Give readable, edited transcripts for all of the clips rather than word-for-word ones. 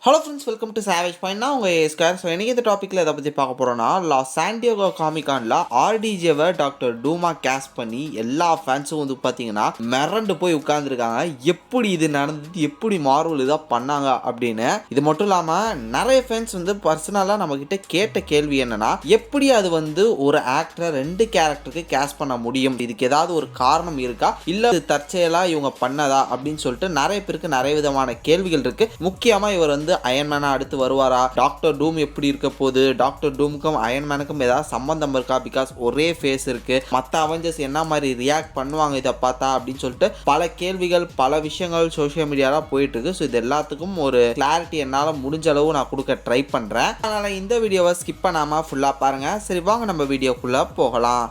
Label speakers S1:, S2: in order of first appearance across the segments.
S1: Hello friends, welcome to savage point. நான் உங்கள் square. So இன்றைக்கி இந்த டாப்பிக்கில் எதை பற்றி பார்க்க போகிறோன்னா, சான் டியேகோ காமிகானில் ஆர்டிஜேவை டாக்டர் டூமா கேஸ்ட் பண்ணி எல்லா ஃபேன்ஸும் வந்து பார்த்தீங்கன்னா மிரண்டு போய் உட்காந்துருக்காங்க. எப்படி இது நடந்தது, எப்படி மார்வல் இதாக பண்ணாங்க அப்படின்னு. இது மட்டும் இல்லாமல் நிறைய ஃபேன்ஸ் வந்து பர்சனலாக நம்மக்கிட்ட கேட்ட கேள்வி என்னென்னா, எப்படி அது வந்து ஒரு ஆக்டரை 2 கேரக்டருக்கு கேஸ்ட் பண்ண முடியும், இதுக்கு ஏதாவது ஒரு காரணம் இருக்கா, இல்லை தற்செயலாக இவங்க பண்ணதா அப்படின்னு சொல்லிட்டு நிறைய பேருக்கு நிறைய விதமான கேள்விகள் இருக்குது. முக்கியமாக இவர் வந்து அயன்மேனா அடுத்து வருவாரா, டாக்டர் டூம் எப்படி இருக்க போகுது, டாக்டர் டூமுக்கும் அயன்மேனுக்கும் ஏதாவது சம்பந்தம் இருக்கா, பிகாஸ் ஒரே ஃபேஸ் இருக்கு, மற்ற அவெஞ்சர்ஸ் என்ன மாதிரி ரியாக்ட் பண்ணுவாங்க இதை பார்த்தா அப்படின்னு சொல்லிட்டு பல கேள்விகள் பல விஷயங்கள் சோஷியல் மீடியாவில் போயிட்டு இருக்கு. ஸோ இது எல்லாத்துக்கும் ஒரு கிளாரிட்டி என்னால் முடிஞ்ச அளவு நான் கொடுக்க ட்ரை பண்ணுறேன். அதனால் இந்த வீடியோவை ஸ்கிப் பண்ணாமல் ஃபுல்லாக பாருங்கள். சரி வாங்க நம்ம வீடியோக்குள்ளே போகலாம்.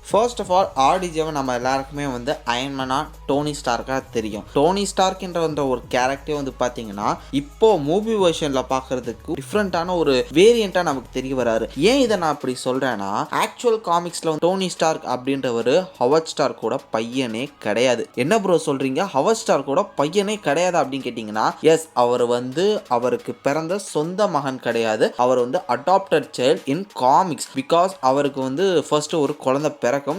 S1: ஃபர்ஸ்ட் ஆஃப் ஆல் ஆர்டிஜேவை நம்ம எல்லாருக்குமே வந்து அயன்மேனா டோனி ஸ்டார்க்காக தெரியும். டோனி ஸ்டார்க்ன்ற ஒரு கேரக்டரே வந்து பார்த்தீங்கன்னா இப்போ மூவி வெர்ஷனில் பார்க்கறதுக்கு டிஃப்ரெண்ட்டான ஒரு வேரியண்ட்டாக நமக்கு தெரிய வராரு. ஏன் இதை நான் அப்படி சொல்கிறேன்னா, ஆக்சுவல் காமிக்ஸில் டோனி ஸ்டார்க் அப்படின்றவர் ஹவர்ட் ஸ்டார்க்கோட பையனே கிடையாது. என்ன ப்ரோ சொல்கிறீங்க, ஹவர்ட் ஸ்டார்க்கோட பையனே கிடையாது அப்படின்னு கேட்டிங்கன்னா, எஸ், அவர் வந்து அவருக்கு பிறந்த சொந்த மகன் கிடையாது. அவர் வந்து adopted child in comics. Because அவருக்கு வந்து ஃபர்ஸ்ட் ஒரு குழந்தை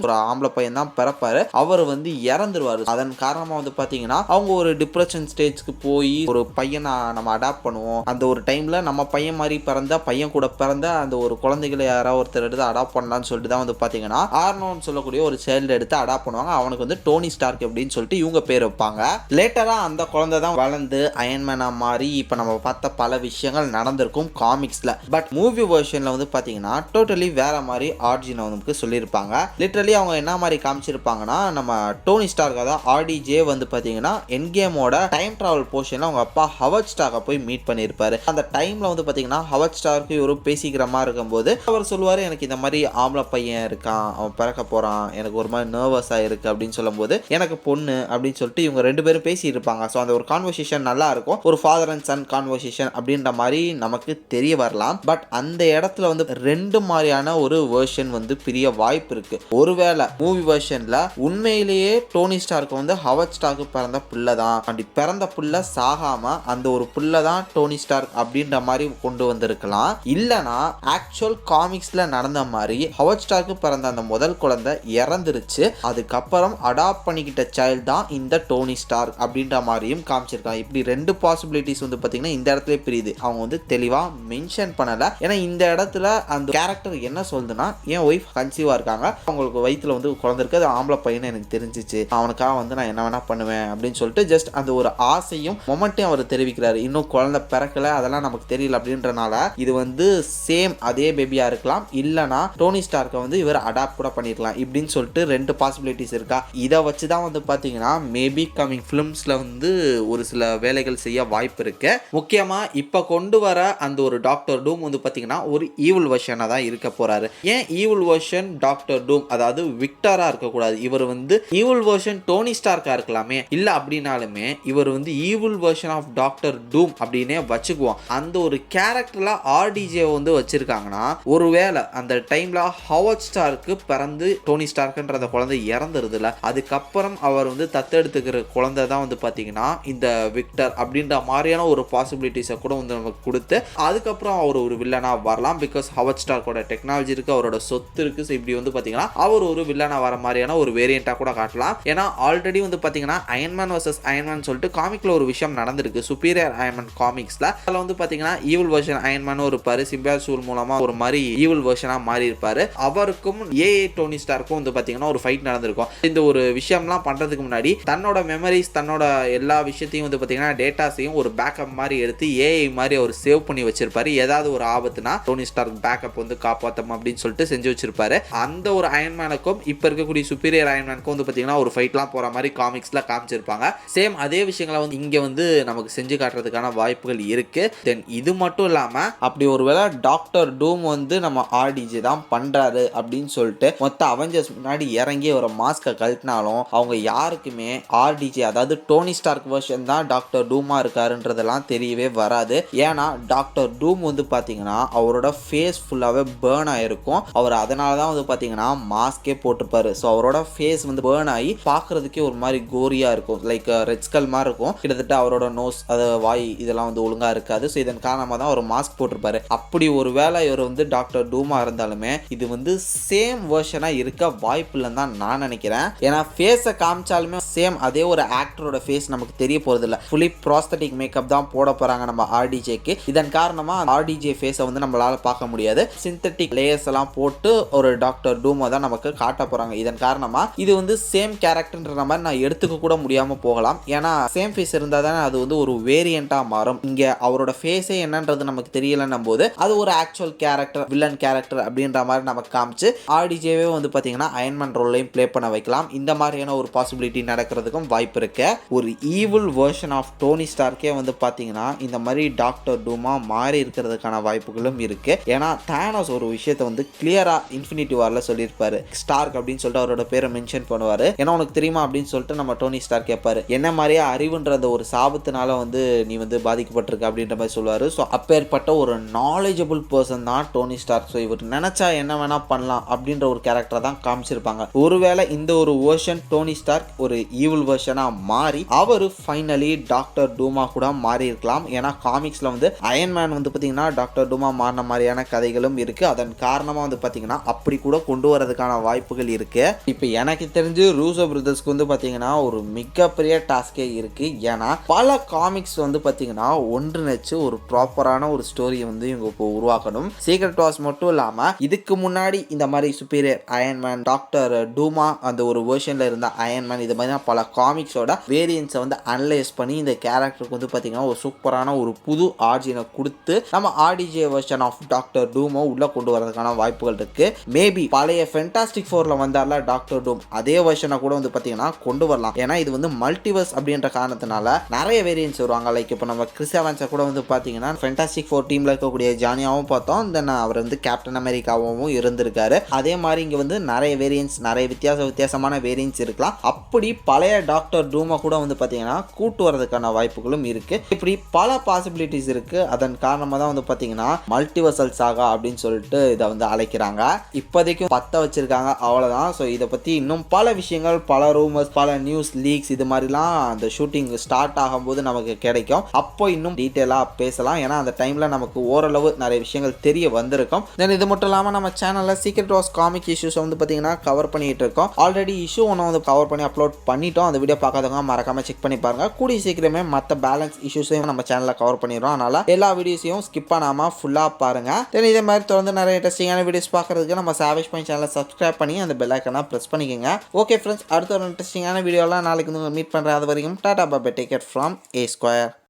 S1: ஒரு ஆம்பளை பையன் தான் பிறப்பாரு. அவர் வந்து இறந்துருவாரு. அதன் காரணமா வந்து பாத்தீங்கன்னா அவங்க ஒரு டிப்ரெஷன் ஸ்டேஜ்க்கு போய் ஒரு பையனை நம்ம அடாப்ட் பண்ணுவோம், அந்த ஒரு டைம்ல நம்ம பையன் மாதிரி பிறந்த பையன் கூட பிறந்த அந்த ஒரு குழந்தைகளை யாராவது ஒருத்தர் எடுத்து அடாப்ட் பண்ணலாம்னு சொல்லிட்டு தான் வந்து பாத்தீங்கன்னா ஆர்னோன்னு சொல்லக்கூடிய ஒரு சைல்டு எடுத்து அடாப்ட் பண்ணுவாங்க. அவனுக்கு வந்து டோனி ஸ்டார்க் அப்படின்னு சொல்லிட்டு இவங்க பேர் வைப்பாங்க. லேட்டரா அந்த குழந்தை தான் வளர்ந்து அயன்மேனா மாதிரி இப்ப நம்ம பார்த்த பல விஷயங்கள் நடந்திருக்கும் காமிக்ஸ்ல. பட் மூவி வெர்ஷன்ல வந்து பாத்தீங்கன்னா டோட்டலி வேற மாதிரி ஆர்ஜின் நமக்கு சொல்லியிருப்பாங்க. லிட்டரலி அவங்க என்ன மாதிரி காமிச்சிருப்பாங்கன்னா, நம்ம டோனி ஸ்டார்க் அதாவது ஆர்டிஜே வந்து பார்த்தீங்கன்னா எண்ட் கேமோட டைம் டிராவல் போர்ஷனில் அவங்க அப்பா ஹவர்ட் ஸ்டார்க்கை போய் மீட் பண்ணியிருப்பாரு. அந்த டைமில் வந்து பார்த்தீங்கன்னா ஹவர்ட் ஸ்டார்க்கு இவரு பேசிக்கிற மாதிரி இருக்கும்போது அவர் சொல்லுவார், எனக்கு இந்த மாதிரி ஆம்பளை பையன் இருக்கான், அவன் பிறக்க போகிறான், எனக்கு ஒரு மாதிரி நர்வஸாக இருக்குது அப்படின்னு சொல்லும்போது எனக்கு பொண்ணு அப்படின்னு சொல்லிட்டு இவங்க 2 பேரும் பேசிட்டு இருப்பாங்க. ஸோ அந்த ஒரு கான்வர்சேஷன் நல்லா இருக்கும், ஒரு ஃபாதர் அண்ட் சன் கான்வர்சேஷன் அப்படின்ற மாதிரி நமக்கு தெரிய வரலாம். பட் அந்த இடத்துல வந்து 2 மாதிரியான ஒரு வெர்ஷன் வந்து பிரிய வாய்ப்பு இருக்கு. ஒருவேளை மூவி வெர்ஷன்ல உண்மையிலேயே டோனி ஸ்டார்க் வந்து ஹவர்ட் ஸ்டார்க்கு பிறந்த புள்ள தான், அப்படி பிறந்த புள்ள சாகாம அந்த ஒரு புள்ள தான் டோனி ஸ்டார்க் அப்படின்ற மாதிரி கொண்டு வந்திருக்கலாம். இல்லனா ஆக்சுவல் காமிக்ஸ்ல நடந்த மாதிரி ஹவர்ட் ஸ்டார்க்கு பிறந்த அந்த முதல் குழந்தை இறந்துருச்சு, அதுக்கப்புறம் அடாப்ட் பண்ணிக்கிட்ட சைல்டு தான் இந்த டோனி ஸ்டார்க் அப்படின்ற மாதிரியும் காமிச்சிருக்காங்க. இப்படி 2 பாசிபிலிட்டிஸ் வந்து பாத்தீங்கன்னா இந்த இடத்துல பிரியுது. அவங்க வந்து தெளிவா மென்ஷன் பண்ணல. ஏன்னா இந்த இடத்துல அந்த கேரக்டர் என்ன சொல்லுதுன்னா, என் ஒய்ஃப் கன்சீவா இருக்காங்க, அவங்களுக்கு வயிற்றுல வந்து குழந்தை இருக்கு, அது ஆம்பளை பையனை எனக்கு தெரிஞ்சிச்சு, அவனுக்காக வந்து நான் என்ன வேணா பண்ணுவேன் அப்படின்னு சொல்லிட்டு ஜஸ்ட் அந்த ஒரு ஆசையும் மொமெண்ட்டையும் அவர் தெரிவிக்கிறாரு. இன்னும் குழந்தை பிறக்கல, அதெல்லாம் நமக்கு தெரியல அப்படின்றனால இது வந்து சேம் அதே பேபியா இருக்கலாம், இல்லனா டோனி ஸ்டார்க்கை வந்து இவர் அடாப்ட் கூட பண்ணிருக்கலாம் இப்படின்னு சொல்லிட்டு 2 பாசிபிலிட்டிஸ் இருக்கா. இதை வச்சுதான் வந்து பாத்தீங்கன்னா மேபி கமிங் ஃபிலிம்ஸ்ல வந்து ஒரு சில வேலைகள் செய்ய வாய்ப்பு இருக்கு. முக்கியமா இப்ப கொண்டு வர அந்த ஒரு டாக்டர் டூம் வந்து பாத்தீங்கன்னா ஒரு ஈவில் வெர்ஷனா தான் இருக்க போறாரு. ஏன் ஈவில் வெர்ஷன் டாக்டர் டூம், அதாவது விக்டரா இருக்கக்கூடாது, இவர் வந்து ஈவில் வெர்ஷன் டோனி ஸ்டார்க்கா இருக்கலாமே, இல்ல அப்படின்னாலுமே இவர் வந்து ஈவில் வெர்ஷன் ஆஃப் டாக்டர் டூம் அப்படின்னே வச்சுக்குவோம். அந்த ஒரு கேரக்டர்ல ஆர்டிஜே வந்து வச்சிருக்காங்கன்னா, ஒருவேளை அந்த டைம்ல ஹவர்ட் ஸ்டார்க்கு பிறந்து டோனி ஸ்டார்க்ன்ற அந்த குழந்தை இறந்துருதுல, அதுக்கப்புறம் அவர் வந்து தத்தெடுத்துக்கிற குழந்தை தான் வந்து பாத்தீங்கன்னா இந்த விக்டர் அப்படின்ற மாதிரியான ஒரு பாசிபிலிட்டிஸை கூட வந்து நமக்கு கொடுத்து அதுக்கப்புறம் அவர் ஒரு வில்லனா வரலாம். பிகாஸ் ஹவர்ட் ஸ்டார்க்கோட டெக்னாலஜி இருக்கு, அவரோட சொத்து இருக்கு. இப்படி வந்து பாத்தீங்கன்னா அவர் ஒரு வில்லனா வர மாதிரியான ஒரு வேரியண்டா கூட காட்டலாம். ஏன்னா ஆல்ரெடி வந்து பாத்தீங்கன்னா அயன்மேன் வர்சஸ் அயன்மேன் சொல்லிட்டு காமிக்ல ஒரு விஷயம் நடந்திருக்கு, சுப்பீரியர் அயன்மேன் காமிக்ஸ்ல. அதுல வந்து பாத்தீங்கன்னா ஈவில் வெர்ஷன் அயன்மேன் ஒரு பாரு சிம்பியாசூல் மூலமா ஒரு மாதிரி ஈவில் வெர்ஷனா மாறி இருப்பாரு. அவருக்கும் ஏஐ டோனி ஸ்டார்க்கும் வந்து பாத்தீங்கன்னா ஒரு ஃபைட் நடந்திருக்கும். இந்த ஒரு விஷயம்லாம் பண்றதுக்கு முன்னாடி தன்னோட மெமரிஸ் தன்னோட எல்லா விஷயத்தையும் வந்து பாத்தீங்கன்னா டேட்டாஸையும் ஒரு பேக்கப் மாதிரி எடுத்து ஏஐ மாதிரி அவர் சேவ் பண்ணி வச்சிருப்பாரு. ஏதாவது ஒரு ஆபத்துனா டோனி ஸ்டார்க் பேக்கப் வந்து காப்பாத்தம் அப்படின்னு சொல்லிட்டு செஞ்சு வச்சிருப்பாரு. அந்த ஒரு அயன்மேனுக்கும் இப்ப இருக்கக்கூடிய சுப்பீரியர் அயன்மேனுக்கும் வந்து பாத்தீங்கன்னா ஒரு ஃபைட்லாம் போற மாதிரி காமிக்ஸ்ல காமிச்சிருப்பாங்க. சேம் அதே விஷயங்களை வந்து இங்க வந்து நமக்கு செஞ்சு காட்டுறதுக்கான வாய்ப்புகள் இருக்கு. தென் இது மட்டும் இல்லாம அப்படி ஒருவேளை டாக்டர் டூம் வந்து நம்ம ஆர்டிஜே தான் பண்றாரு அப்படின்னு சொல்லிட்டு மொத்த அவெஞ்சர்ஸ் முன்னாடி இறங்கி ஒரு மாஸ்கை கழட்டினாலும் அவங்க யாருக்குமே ஆர்டிஜே அதாவது டோனி ஸ்டார்க் வெர்ஷன் தான் டாக்டர் டூமா இருக்காருன்றதெல்லாம் தெரியவே வராது. ஏன்னா டாக்டர் டூம் வந்து பாத்தீங்கன்னா அவரோட ஃபேஸ் ஃபுல்லாவே பேர்ன் ஆயிருக்கும். அவர் அதனால தான் வந்து பாத்தீங்கன்னா மாஸ்கே போட்டிருப்பாரு. ஸோ அவரோட ஃபேஸ் வந்து பேர்ன் ஆகி பார்க்கறதுக்கே ஒரு மாதிரி கோரியா இருக்கும், லைக் ரெட் ஸ்கல் மாதிரி இருக்கும். கிட்டத்தட்ட அவரோட நோஸ், அது வாய் இதெல்லாம் வந்து ஒழுங்கா இருக்காது. ஸோ இதன் காரணமாக தான் ஒரு மாஸ்க் போட்டிருப்பாரு. அப்படி ஒரு வேளை இவர் வந்து டாக்டர் டூமா இருந்தாலுமே இது வந்து சேம் வெர்ஷனா இருக்க வாய்ப்பு இல்லைன்னு தான் நான் நினைக்கிறேன். ஏன்னா ஃபேஸை காமிச்சாலுமே சேம் அதே ஒரு ஆக்டரோட ஃபேஸ் நமக்கு தெரிய போறது இல்லை. ஃபுல்லி ப்ராஸ்தட்டிக் மேக்கப் தான் போட போறாங்க நம்ம ஆர்டிஜேக்கு. இதன் காரணமா ஆர்டிஜே ஃபேஸை வந்து நம்மளால பார்க்க முடியாது. சிந்தட்டிக் லேயர்ஸ் எல்லாம் போட்டு ஒரு டாக்டர் டூமா தான் நமக்கு காட்ட போறாங்க. இதன் காரணமா இது வந்து சேம் கேரக்டர்ன்ற மாதிரி நான் எடுத்துக்க கூட முடியாம போகலாம். ஏன்னா சேம் ஃபேஸ் இருந்தா தானே அது வந்து ஒரு வேரியண்டா மாறும். இங்க அவரோட ஃபேஸே என்னன்றது நமக்கு தெரியலன்னும் போது அது ஒரு ஆக்சுவல் கேரக்டர், வில்லன் கேரக்டர் அப்படின்ற மாதிரி நமக்கு காமிச்சு ஆர்டிஜேவே வந்து பாத்தீங்கன்னா அயன்மேன் ரோலையும் ப்ளே பண்ண வைக்கலாம். இந்த மாதிரியான ஒரு பாசிபிலிட்டி நடக்கிறதுக்கும் வாய்ப்பு இருக்கு. ஒரு ஈவில் வெர்ஷன் ஆஃப் டோனி ஸ்டார்க்கே வந்து பாத்தீங்கன்னா இந்த மாதிரி டாக்டர் டூமா மாறி இருக்கிறதுக்கான வாய்ப்புகளும் இருக்கு. ஏன்னா தானோஸ் ஒரு விஷயத்தை வந்து கிளியரா இன்ஃபினிட்டி வார்ல சொல்லியிருப்பாரு. ஸ்டார்க் அப்படின்னு சொல்லிட்டு அவரோட பேரை மென்ஷன் பண்ணுவாரு. ஏன்னா உனக்கு தெரியுமா அப்படின்னு சொல்லிட்டு நம்ம டோனி ஸ்டார்க் கேட்பாரு. என்ன மாதிரியே அறிவுன்ற அந்த ஒரு சாபத்தினால வந்து நீ வந்து பாதிக்கப்பட்டிருக்க அப்படின்ற மாதிரி சொல்லுவாரு. ஸோ அப்பேற்பட்ட ஒரு நாலேஜபிள் பர்சன் தான் டோனி ஸ்டார்க். ஸோ இவர் நினைச்சா என்ன வேணா பண்ணலாம் அப்படின்ற ஒரு கேரக்டரை தான் காமிச்சிருப்பாங்க. ஒருவேளை இந்த ஒரு வெர்ஷன் டோனி ஸ்டார்க் ஒரு ஈவில் வெர்ஷனா மாறி அவர் ஃபைனலி டாக்டர் டூமா கூட மாறி இருக்கலாம். ஏன்னா காமிக்ஸ்ல வந்து அயன்மேன் வந்து பாத்தீங்கன்னா டாக்டர் டூமா மாறின மாதிரியான கதைகளும் இருக்கு. அதன் காரணமா வந்து பாத்தீங்கன்னா அப்படி கூட கொண்டு வரதுக்கான வாய்ப்புகள் இருக்கு. இப்போ எனக்கு தெரிஞ்சு ரூசோ பிரதர்ஸ்க்கு வந்து பாத்தீங்கன்னா ஒரு மிகப்பெரிய டாஸ்கே இருக்கு. ஏன்னா பல காமிக்ஸ் வந்து பாத்தீங்கன்னா ஒன்றிணைச்சு ஒரு ப்ராப்பரான ஒரு ஸ்டோரியை வந்து இவங்க இப்போ உருவாக்கணும். சீக்ரெட் வார்ஸ் மட்டும் இல்லாம இதுக்கு முன்னாடி இந்த மாதிரி சுப்பீரியர் அயன்மேன், டாக்டர் டூமா அந்த ஒரு வெர்ஷன்ல இருந்த அயன்மேன், இது மாதிரி பல காமிக்ஸோட வேரியன்ஸை வந்து அனலைஸ் பண்ணி இந்த கேரக்டருக்கு வந்து பாத்தீங்கன்னா ஒரு சூப்பரான ஒரு புது ஆர்ஜினை கொடுத்து நம்ம ஆர்டிஜே வெர்ஷன் ஆஃப் டாக்டர் டூமோ உள்ள கொண்டு வரதுக்கான வாய்ப்புகள் இருக்கு. மேபி பழைய ஃபென்டாஸ்டிக் ஃபோர்ல வந்தால டாக்டர் டூம் அதே வெர்ஷனை கூட வந்து பாத்தீங்கன்னா கொண்டு வரலாம். ஏன்னா இது வந்து மல்டிவர்ஸ் அப்படின்ற காரணத்தினால நிறைய வேரியன்ஸ் வருவாங்க. லைக் இப்போ நம்ம கிறிஸ் எவன்ஸை கூட வந்து பாத்தீங்கன்னா ஃபென்டாஸ்டிக் ஃபோர் டீம்ல இருக்கக்கூடிய ஜானியாவும் பார்த்தோம். தென் அவர் வந்து கேப்டன் அமெரிக்காவும் இருந்திருக்காரு. அதே மாதிரி இங்க வந்து நிறைய வேரியன்ஸ், நிறைய வித்தியாசமான வேரியன்ஸ் இருக்கலாம். அப்படி பழைய டாக்டர் டூமா கூட வந்து பாத்தீங்கன்னா கூட்டு வரதுக்கான வாய்ப்புகளும் இருக்கு. இப்படி பல பாசிபிலிட்டிஸ் இருக்கு. அதன் காரணமாக தான் வந்து பாத்தீங்கன்னா மல்டிவர்சல் சாகா அப்படின்னு சொல்லிட்டு இதை வந்து அழைக்கிறாங்க. இப்போதைக்கும் 10 வச்சிருக்காங்க, அவ்வளவுதான். ஸோ இதை பத்தி இன்னும் பல விஷயங்கள், பல ரூமர்ஸ், பல நியூஸ் லீக்ஸ் இது மாதிரிலாம் அந்த ஷூட்டிங் ஸ்டார்ட் ஆகும்போது நமக்கு கிடைக்கும். அப்போ இன்னும் டீட்டெயிலா பேசலாம். ஏன்னா அந்த டைம்ல நமக்கு ஓரளவு நிறைய விஷயங்கள் தெரிய வந்திருக்கும். தென் இது மட்டும் இல்லாமல் நம்ம சேனல்ல சீக்ரெட் வார்ஸ் காமிக் இஷ்யூஸ் வந்து பாத்தீங்கன்னா கவர் பண்ணிட்டு இருக்கோம். ஆல்ரெடி இஷ்யூ ஒன்று வந்து கவர் பண்ணி அப்லோட் பண்ணிட்டோம். அந்த வீடியோ பார்க்காதவங்க மறக்காம செக் பண்ணி பாருங்க. கூடிய சீக்கிரமே மற்ற பேலன்ஸ் இஷ்யூஸையும் நம்ம சேனல்ல கவர் பண்ணிடுறோம். அதனால எல்லா வீடியோஸையும் ஸ்கிப் பண்ணாம ஃபுல்லா பாருங்க. தென் இதே மாதிரி தொடர்ந்து நிறைய இன்ட்ரெஸ்டிங்கான வீடியோஸ் பார்க்கறதுக்கு நம்ம சாவேஜ் பாயிண்ட் சேனலை சப்ஸ்கிரைப் பண்ணி அந்த பெல் ஐக்கனை பிரஸ் பண்ணிக்கோங்க. ஓகே ஃப்ரெண்ட்ஸ், அடுத்த ஒரு இன்ட்ரெஸ்டிங்கான வீடியோலாம் நாளைக்கு மீட் பண்றேன். அது வரைக்கும் tata bye, take care from A Square.